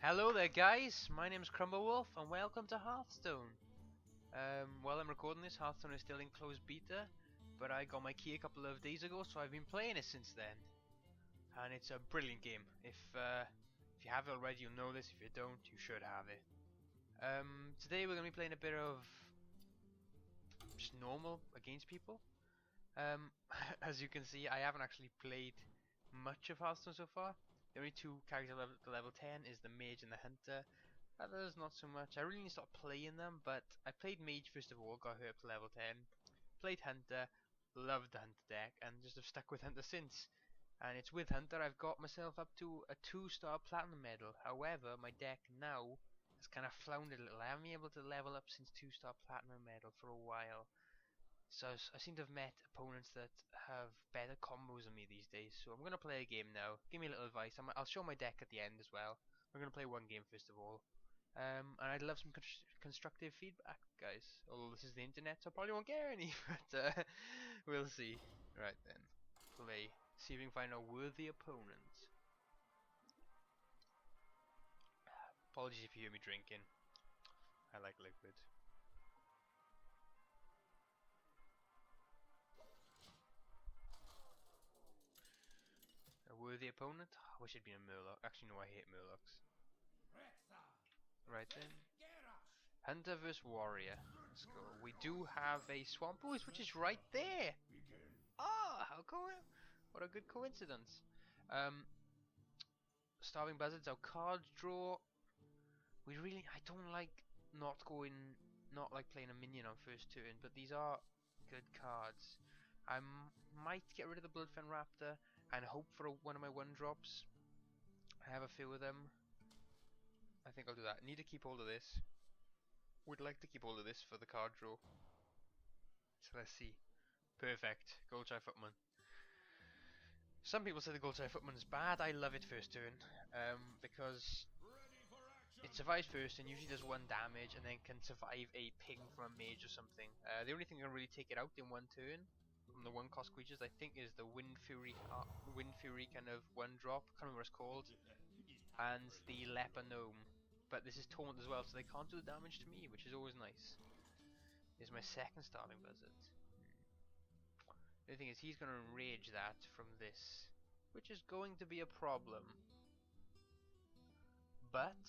Hello there guys, my name is Crumblewolf and welcome to Hearthstone. While I'm recording this, Hearthstone is still in closed beta, but I got my key a couple of days ago, so I've been playing it since then. And it's a brilliant game. If you have it already, you'll know this. If you don't, you should have it. Today we're going to be playing a bit of just normal against people. As you can see, I haven't actually played much of Hearthstone so far. The only two characters at level 10 is the Mage and the Hunter. Others not so much. I really need to start playing them, but I played Mage first of all, got her up to level 10. Played Hunter, loved the Hunter deck, and just have stuck with Hunter since. And it's with Hunter I've got myself up to a 2-star Platinum medal. However, my deck now has kind of floundered a little. I haven't been able to level up since 2-star Platinum medal for a while. So I seem to have met opponents that have better combos than me these days. So I'm going to play a game now. Give me a little advice. I'll show my deck at the end as well. We're going to play one game first of all. And I'd love some constructive feedback, guys. Although this is the internet, so I probably won't get any. But we'll see. Right then. Play. See if we can find a worthy opponent. Apologies if you hear me drinking. I like liquid. A worthy opponent? I wish it'd been a Murloc. Actually, no, I hate Murlocs. Right then. Hunter vs Warrior. Let's go. We do have a Swamp Boost, which is right there. Ah, what a good coincidence. Starving Buzzards, our card draw. I don't like not playing a minion on first turn, but these are good cards. I might get rid of the Bloodfen Raptor and hope for one of my 1-drops. I have a few of them. I think I'll do that. Need to keep hold of this. Would like to keep hold of this for the card draw. So let's see. Perfect. Goldshire Footman. Some people say the Goldshire Footman is bad. I love it first turn. Because it survives first and usually does 1 damage and then can survive a ping from a mage or something. The only thing that can really take it out in 1 turn from the 1-cost creatures, I think, is the Wind Fury kind of 1-drop. Can't remember what it's called. And the Leper Gnome. But this is taunt as well, so they can't do the damage to me, which is always nice. Here's my second Starving Buzzard. The thing is, he's going to enrage that from this, which is going to be a problem. But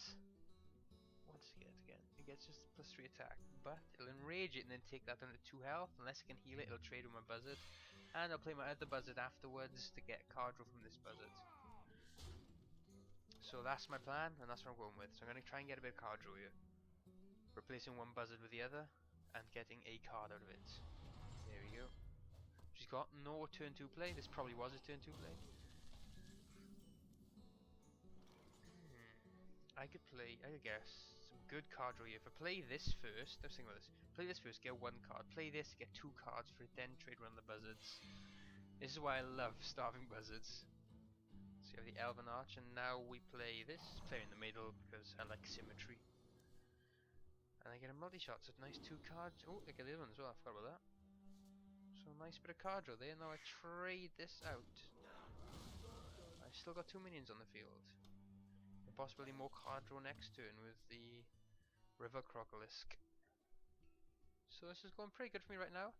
what does he get again? It gets just a +3 attack, but it'll enrage it and then take that down to 2 health. Unless it can heal it, it'll trade with my Buzzard, and I'll play my other Buzzard afterwards to get card draw from this Buzzard. So that's my plan, and that's what I'm going with. So I'm going to try and get a bit of card draw here. Replacing one Buzzard with the other, and getting a card out of it. There we go. She's got no turn 2 play. This probably was his turn 2 play. I could guess, some good card draw here. If I play this first, I was thinking about this. Play this first, get 1 card. Play this, get 2 cards for it, then trade around the Buzzards. This is why I love Starving Buzzards. So you have the Elven Arch, and now we play this. Play in the middle because I like symmetry. And I get a multi-shot, so nice 2 cards. Oh, I get the other one as well, I forgot about that. So nice bit of card draw there. Now I trade this out. I've still got 2 minions on the field. And possibly more card draw next turn with the River Crocolisk. So this is going pretty good for me right now.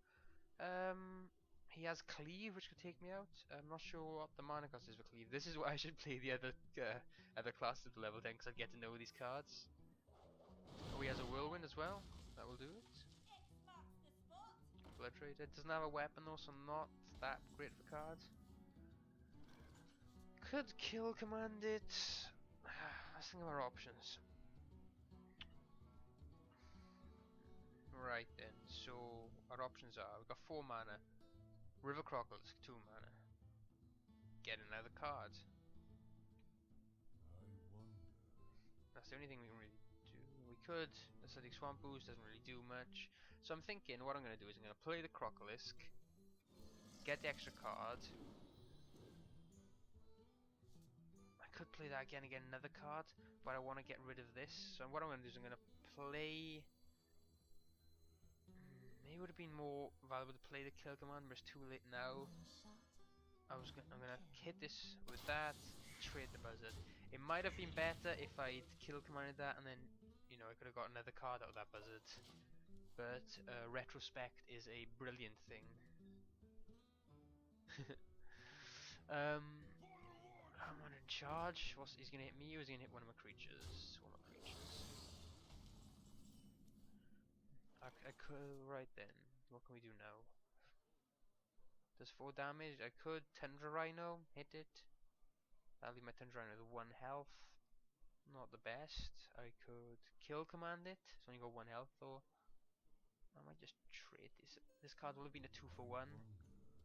He has Cleave, which could take me out. I'm not sure what the mana cost is for Cleave. This is why I should play the other classes at level 10, because I get to know these cards. Oh, he has a Whirlwind as well. That will do it. Blood Raider. Doesn't have a weapon though, so not that great for cards. Could kill command it. Let's think of our options. Right then, so our options are, we've got 4 mana. River Crocolisk, 2 mana. Get another card. That's the only thing we can really do. We could, Acidic Swamp Boost doesn't really do much. So I'm thinking what I'm going to do is I'm going to play the Crocolisk, get the extra card. I could play that again and get another card, but I want to get rid of this. So what I'm going to do is I'm going to play... Maybe it would have been more valuable to play the kill command, but it's too late now. I'm gonna hit this with that, trade the Buzzard. It might have been better if I'd kill commanded that and then, you know, I could have got another card out of that buzzard. But retrospect is a brilliant thing. I'm not in charge. He's gonna hit me or is he gonna hit one of my creatures? One of my creatures. I could, right then. What can we do now? Does 4 damage. I could Tundra Rhino, hit it. That'll leave my Tundra Rhino with 1 health. Not the best. I could kill command it. It's only got 1 health though. I might just trade this. This card will have been a 2 for 1.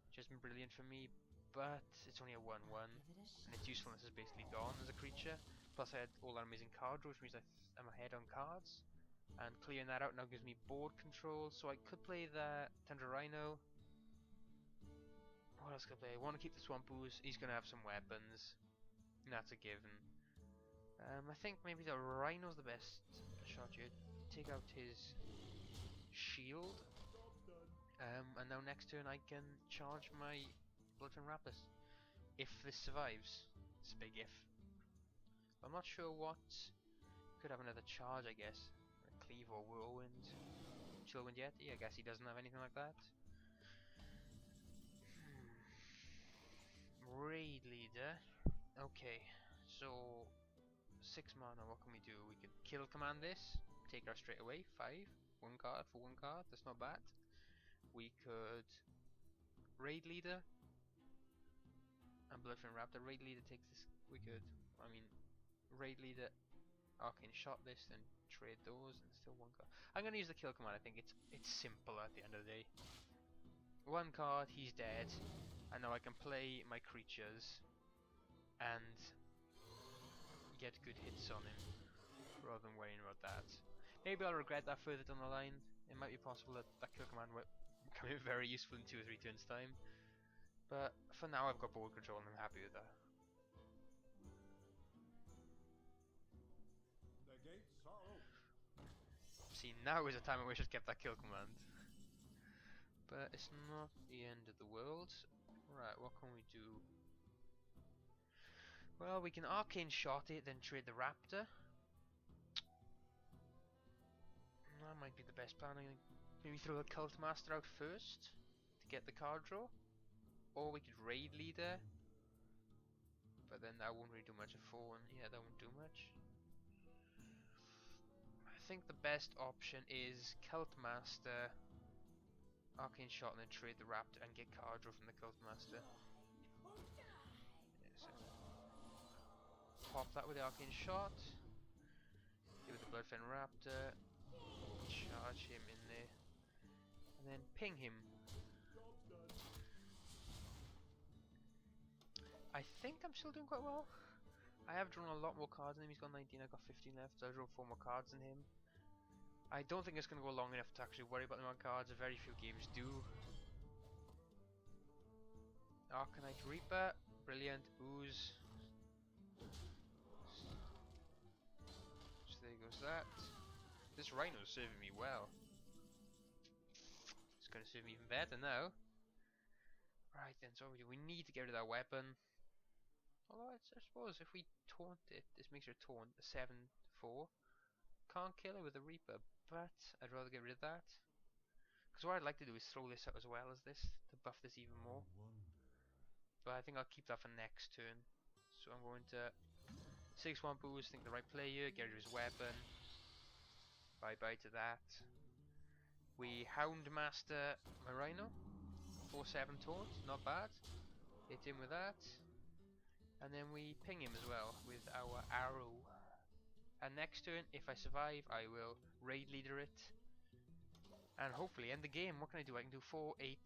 Which has been brilliant for me. But it's only a 1-1. And its usefulness is basically gone as a creature. Plus I had all that amazing card draw, which means I'm ahead on cards. And clearing that out now gives me board control. So I could play the Tundra Rhino. What else could I play? I want to keep the Swamp Ooze. He's going to have some weapons. And that's a given. I think maybe the Rhino's the best shot here. Take out his shield. And now next turn I can charge my Bloodfin Raptors. If this survives. It's a big if. I'm not sure what. Could have another charge, I guess. Cleave or Whirlwind. Chillwind Yeti, I guess he doesn't have anything like that. Raid Leader. Okay, so 6 mana, what can we do? We could kill command this, take her straight away, 5, 1 card for 1 card, that's not bad. We could Raid Leader and Bloodfin Raptor. Raid Leader takes this, we could, I mean, Raid Leader, Arcane Shot this, then trade those, and still 1 card. I'm gonna use the kill command, I think it's simple at the end of the day. 1 card, he's dead, and now I can play my creatures and get good hits on him rather than worrying about that. Maybe I'll regret that further down the line. It might be possible that that kill command will become very useful in 2 or 3 turns time. But for now I've got board control and I'm happy with that. The gates are open. See, now is the time I wish I'd kept that kill command. But it's not the end of the world. Right, what can we do? Well, we can Arcane Shot it, then trade the Raptor. That might be the best plan. Maybe throw the Cult Master out first to get the card draw. Or we could Raid Leader. But then that won't really do much. A 4, yeah, that won't do much. I think the best option is Cult Master, Arcane Shot, and then trade the Raptor and get card draw from the Cult Master. Pop that with the Arcane Shot. Do with the Bloodfin Raptor. Charge him in there. And then ping him. I think I'm still doing quite well. I have drawn a lot more cards than him. He's got 19, I've got 15 left. So I drew 4 more cards than him. I don't think it's going to go long enough to actually worry about the amount of cards. Very few games do. Arcanite Reaper. Brilliant. Ooze. So there goes that. This Rhino's serving me well. It's going to serve me even better now. Right then, so we need to get rid of that weapon. Although I suppose if we taunt it, this makes her taunt a 7/4. Can't kill her with a Reaper, but I'd rather get rid of that. Because what I'd like to do is throw this out as well as this, to buff this even more. But I think I'll keep that for next turn. So I'm going to 6-1 boost, think the right player, get rid of his weapon. Bye bye to that. We Houndmaster my Rhino. 4/7 taunt, not bad. Hit him with that. And then we ping him as well with our arrow. And next turn, if I survive, I will Raid Leader it. And hopefully end the game. What can I do? I can do 4, 8,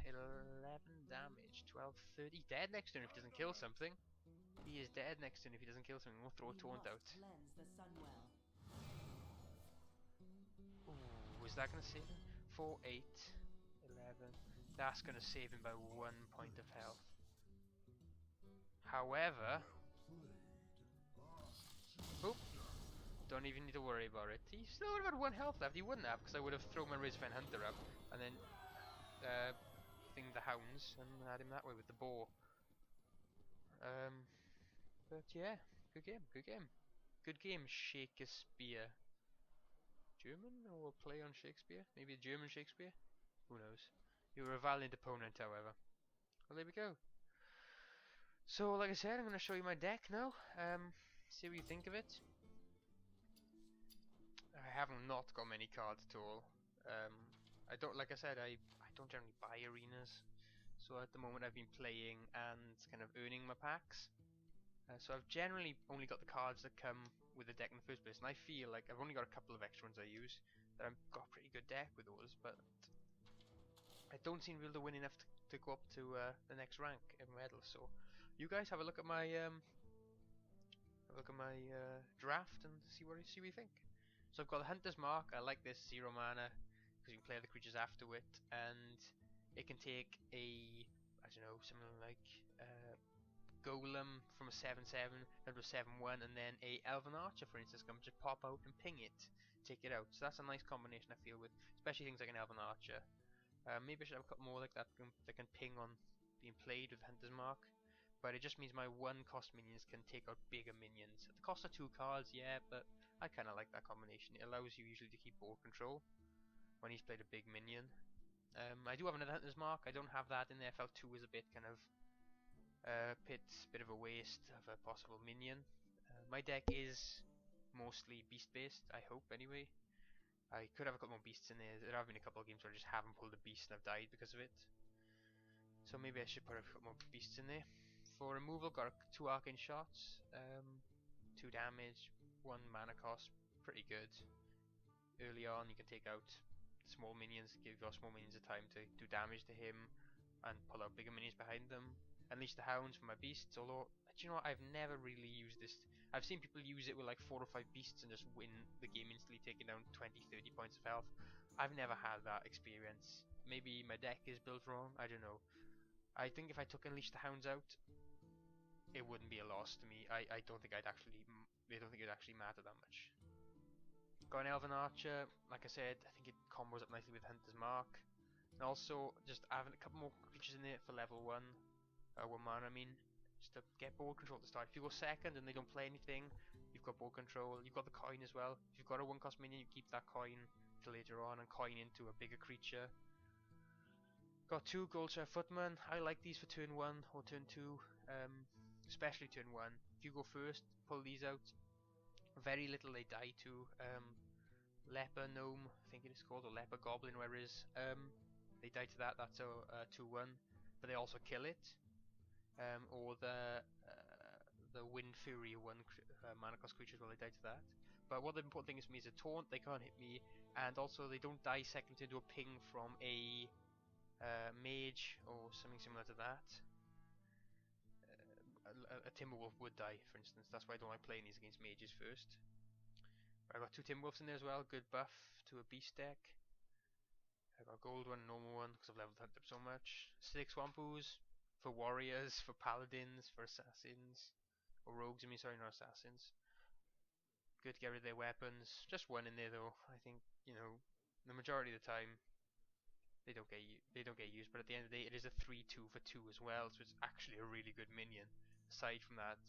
11 damage, 12, 30. Dead next turn if he doesn't kill something. He is dead next turn if he doesn't kill something. We'll throw a taunt out. Ooh, is that going to save him? 4, 8, 11. That's going to save him by 1 point of health. However, oop, don't even need to worry about it. He still would have had 1 health left. He wouldn't have, because I would have thrown my Razorfang Hunter up and then thing the hounds and had him that way with the bow. But yeah, Good game, good game. Good game, Shakespeare. German or play on Shakespeare? Maybe a German Shakespeare? Who knows? You were a valiant opponent, however. Well, there we go. So, like I said, I'm going to show you my deck now. See what you think of it. I have not got many cards at all. I don't, like I said, I don't generally buy arenas. So at the moment I've been playing and kind of earning my packs. So I've generally only got the cards that come with the deck in the first place, and I feel like I've only got a couple of extra ones I use, that I've got a pretty good deck with those, but I don't seem to be able to win enough to go up to the next rank in medal. So you guys have a look at my draft and see what you think. So I've got the Hunter's Mark. I like this 0 mana because you can play the creatures after it, and it can take a, I don't know, something like Golem from a 7/7 down to a 7/1, and then a Elven Archer, for instance, can just pop out and ping it, take it out. So that's a nice combination I feel with, especially things like an Elven Archer. Maybe I should have a couple more like that that can ping on being played with Hunter's Mark. But it just means my 1-cost minions can take out bigger minions. At the cost of 2 cards, yeah, but I kind of like that combination. It allows you usually to keep board control when he's played a big minion. I do have another Hunter's Mark. I don't have that in there. FL2 is a bit kind of bit of a waste of a possible minion. My deck is mostly beast based, I hope anyway. I could have a couple more beasts in there. There have been a couple of games where I just haven't pulled a beast and I've died because of it. So maybe I should put a couple more beasts in there. For removal, got 2 arcane shots, 2 damage, 1 mana cost, pretty good. Early on you can take out small minions, give your small minions a time to do damage to him and pull out bigger minions behind them. Unleash the Hounds for my beasts, although, do you know what, I've never really used this. I've seen people use it with like 4 or 5 beasts and just win the game instantly, taking down 20-30 points of health. I've never had that experience. Maybe my deck is built wrong, I don't know. I think if I took Unleash the Hounds out, it wouldn't be a loss to me. I don't think I'd actually, I don't think it'd actually matter that much. Got an Elven Archer, like I said, I think it combos up nicely with Hunter's Mark. And also, just having a couple more creatures in there for level 1. 1 mana, I mean, just to get board control at the start. If you go second and they don't play anything, you've got board control. You've got the coin as well. If you've got a 1-cost minion, you keep that coin till later on and coin into a bigger creature. Got 2 Goldshire Footmen. I like these for turn 1 or turn 2, especially turn 1. If you go first, pull these out. Very little they die to. Leper Gnome, I think it is called, or Leper Goblin, where it is. They die to that. That's a 2/1, but they also kill it. Or the Wind Fury 1 mana cost creatures, well, they die to that. But what the important thing is for me is a taunt. They can't hit me, and also they don't die second into a ping from a mage or something similar to that. A Timberwolf would die, for instance. That's why I don't like playing these against mages first. I've got 2 Timberwolves in there as well. Good buff to a beast deck. I've got a gold one, a normal one, because I've leveled that up so much. 6 Swampoos for warriors, for paladins, for assassins. Or rogues, I mean, sorry, not assassins. Good to get rid of their weapons. Just 1 in there though. I think, you know, the majority of the time they don't get used, but at the end of the day it is a 3/2 for 2 as well, so it's actually a really good minion. Aside from that,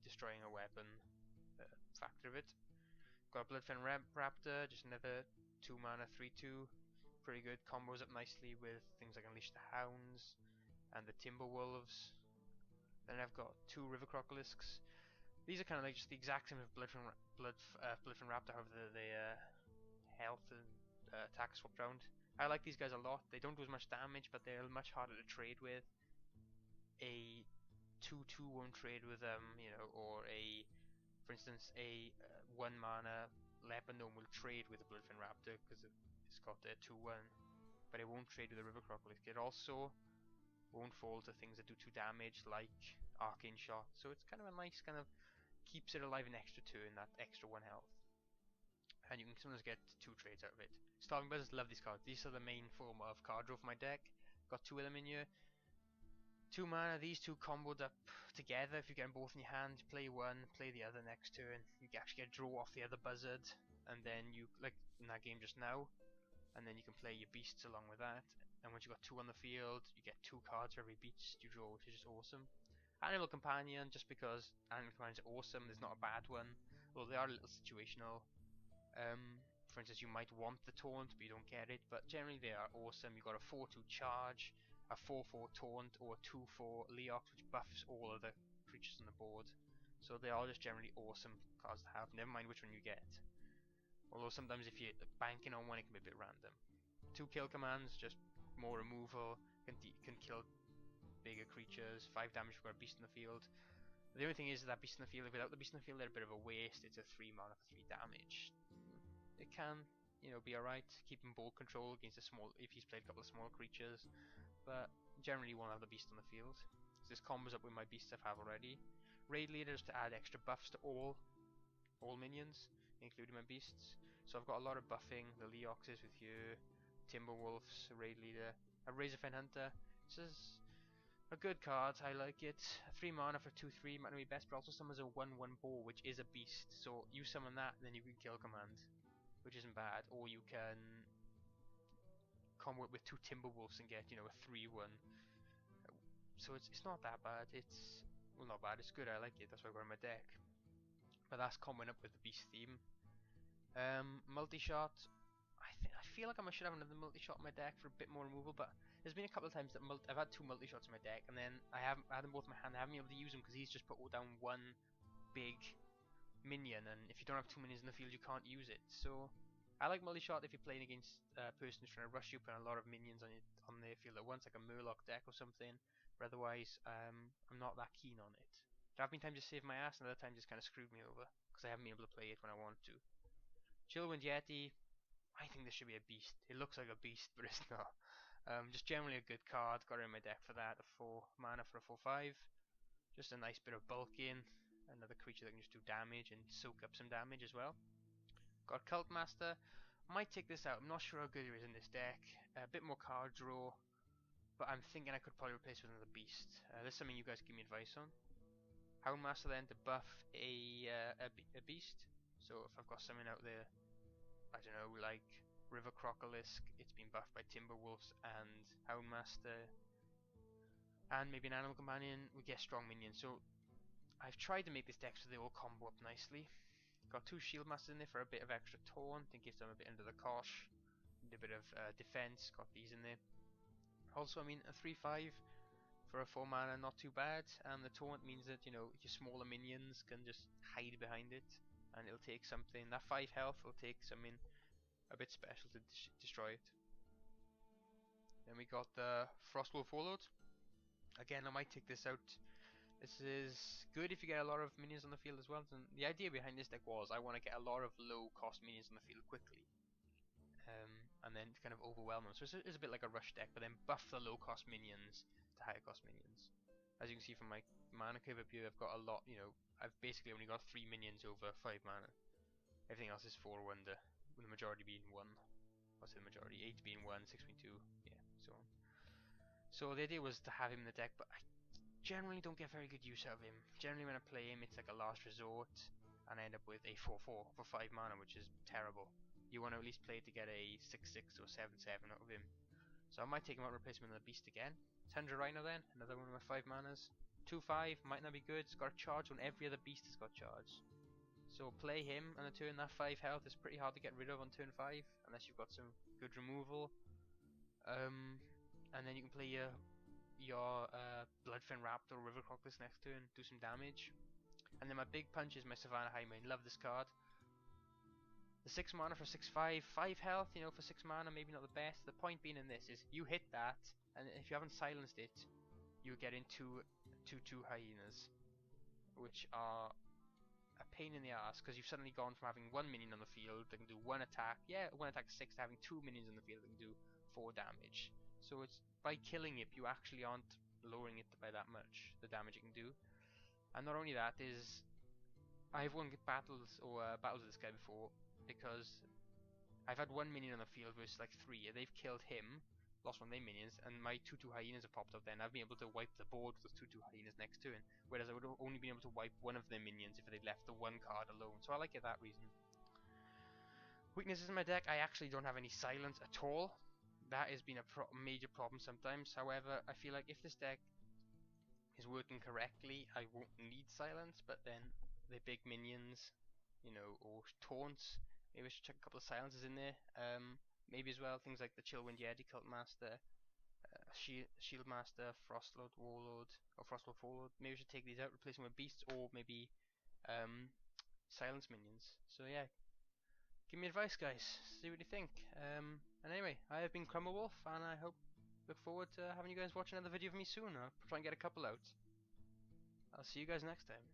destroying a weapon factor of it. Got a Bloodfen Raptor, just another 2 mana 3/2. Pretty good, combos up nicely with things like Unleash the Hounds and the Timberwolves. Then I've got 2 River Crocolisks. These are kind of like just the exact same as Bloodfen Raptor, however the health and attack swapped around. I like these guys a lot. They don't do as much damage, but they're much harder to trade with. A 2/2 won't trade with them, you know, or a, for instance, a 1 mana Leper Gnome will trade with a Bloodfen Raptor because it's got a 2/1, but it won't trade with a River Crocolisk. It also won't fall to things that do 2 damage like Arcane Shot, so it's kind of a nice kind of keeps it alive an extra turn, that extra 1 health. And you can sometimes get 2 trades out of it. Starving Buzzards, love these cards. These are the main form of card draw for my deck. Got 2 of them in here. 2 mana, these 2 comboed up together. If you get them both in your hand, you play 1, play the other next turn. You actually get a draw off the other buzzard, and then you, like in that game just now, and then you can play your beasts along with that. And once you've got 2 on the field, you get 2 cards for every beast you draw, which is just awesome. Animal Companion, just because Animal Companions are awesome, there's not a bad one, although they are a little situational. For instance, you might want the taunt, but you don't get it, but generally they are awesome. You've got a 4-2 charge, a 4-4 taunt, or a 2-4 Leox, which buffs all of the creatures on the board. So they are just generally awesome cards to have, never mind which one you get. Although sometimes if you're banking on one, it can be a bit random. 2 kill commands, just more removal, can kill bigger creatures, 5 damage for a beast in the field. The only thing is that beast in the field, without the beast in the field, they're a bit of a waste. It's a 3 mana for 3 damage. It can, be alright. Keeping ball control against a small, if he's played a couple of small creatures, but generally won't have the beast on the field. So this combos up with my beasts I have already. Raid leaders to add extra buffs to all minions, including my beasts. So I've got a lot of buffing. The Leoxes with you, Timberwolves, Raid leader, a Razorfen Hunter. This is a good card, I like it. 3 mana for 2-3 might not be best, but also summons a 1-1 ball, which is a beast. So you summon that, and then you can kill command, which isn't bad. Or you can combo it with 2 Timberwolves and get, a 3-1. So it's not that bad. It's, well, not bad, it's good, I like it, that's why I got it in my deck. But that's coming up with the beast theme. Multi-shot. I feel like I should have another multi-shot in my deck for a bit more removal, but there's been a couple of times that I've had 2 multi-shots in my deck, and then I haven't had them both in my hand. I haven't been able to use them because he's just put down 1 big minion, and if you don't have 2 minions in the field, you can't use it. So I like multi-shot if you're playing against a person who's trying to rush you, putting a lot of minions on their field at once, like a Murloc deck or something. But otherwise, I'm not that keen on it. There have been times it saved my ass, and other times it's kind of screwed me over because I haven't been able to play it when I want to. Chillwind Yeti. I think this should be a beast. It looks like a beast, but it's not. Just generally a good card. Got it in my deck for that. A 4 mana for a 4/5. Just a nice bit of bulk in. Another creature that can just do damage and soak up some damage as well. Got Cult Master. Might take this out. I'm not sure how good it is in this deck. A bit more card draw, but I'm thinking I could probably replace it with another beast. This is something you guys give me advice on. Houndmaster then to buff a beast. So if I've got something out there, I don't know, like River Crocolisk, it's been buffed by Timberwolves and Houndmaster, and maybe an Animal Companion, we get strong minions. So I've tried to make this deck so they all combo up nicely. Got 2 Shield Masters in there for a bit of extra taunt and gives them a bit under the cosh. A bit of defense, got these in there. Also, a 3/5 for a 4 mana, not too bad, and the taunt means that, your smaller minions can just hide behind it, and it'll take something. That 5 health will take something a bit special to destroy it. Then we got the Frostwolf Warlord. Again, I might take this out. This is good if you get a lot of minions on the field as well. And the idea behind this deck was I want to get a lot of low cost minions on the field quickly. And then kind of overwhelm them. So it's a bit like a rush deck, but then buff the low cost minions to higher cost minions. As you can see from my mana curve up here, I've got a lot, I've basically only got 3 minions over 5 mana. Everything else is 4 under, with the majority being 1. What's the majority? 8 being 1, 6 being 2, yeah, so on. So the idea was to have him in the deck, but I generally don't get very good use out of him. Generally when I play him, it's like a last resort, and I end up with a 4/4 for 5 mana, which is terrible. You want to at least play to get a 6/6 or 7/7 out of him. So I might take him out and replace him with a beast again. Tundra Rhino then, another one of my 5 manas. 2/5, might not be good, it's got a charge when every other beast has got charge. So play him on a turn. That 5 health is pretty hard to get rid of on turn 5 unless you've got some good removal. And then you can play your Bloodfen Raptor or River Crocus next turn, do some damage. And then my big punch is my Savannah Highmane. Love this card. The 6 mana for 6/5, 5 health, for 6 mana, maybe not the best. The point being in this is you hit that, and if you haven't silenced it, you get into 2/2 hyenas, which are a pain in the ass because you've suddenly gone from having 1 minion on the field that can do 1 attack, 1 attack 6, to having 2 minions on the field that can do 4 damage. So it's by killing it, you actually aren't lowering it by that much, the damage it can do. And not only that is, I've won battles with this guy before because I've had 1 minion on the field versus like 3, and they've killed him, lost one of their minions, and my 2/2 hyenas have popped up then. I've been able to wipe the board with 2/2 hyenas next turn, whereas I would have only been able to wipe one of their minions if they'd left the 1 card alone. So I like it that reason. Weaknesses in my deck, I actually don't have any silence at all. That has been a major problem sometimes. However, I feel like if this deck is working correctly, I won't need silence, but then the big minions, you know, or taunts, maybe I should chuck a couple of silences in there. Maybe as well things like the Chillwind Yeti Cult Master, Shield Master, Frostlord Warlord, or Frostwolf Warlord. Maybe we should take these out, replace them with beasts, or maybe silence minions. So yeah, give me advice, guys. See what you think. And anyway, I have been Crumblewolf, and I look forward to having you guys watch another video of me soon. I'll try and get a couple out. I'll see you guys next time.